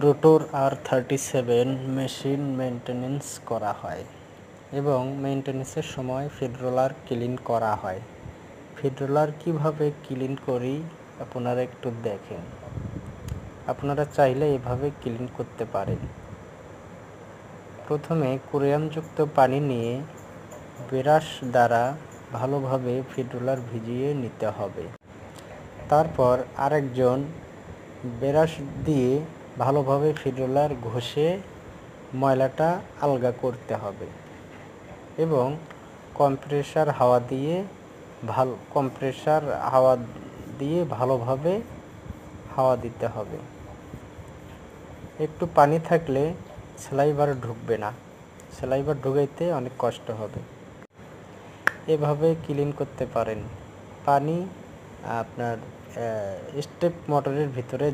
Rotor R37 machine maintenance করা হয় এবং মেইনটেনেন্সের সময় ফিড রোলার ক্লিন করা হয়। ফিড রোলার কীভাবে ক্লিন করি আপনারা একটু দেখেন। আপনারা চাইলে এভাবে ক্লিন করতে পারেন। প্রথমে ক্লোরিনযুক্ত পানি নিয়ে ব্রাশ দ্বারা ভালোভাবে ফিড রোলার ভিজিয়ে নিতে হবে। তারপর আরেকজন ব্রাশ দিয়ে ভালোভাবে ফিড রোলার ঘষে ময়লাটা আলগা করতে হবে এবং কম্প্রেসার হাওয়া দিয়ে ভালোভাবে হাওয়া দিতে হবে। একটু পানি থাকলে সেলাইবার ঢুকবে না, সেলাইবার ঢুকাইতে অনেক কষ্ট হবে। এভাবে ক্লিন করতে পারেন। পানি আপনার স্টেপ মোটরের ভিতরে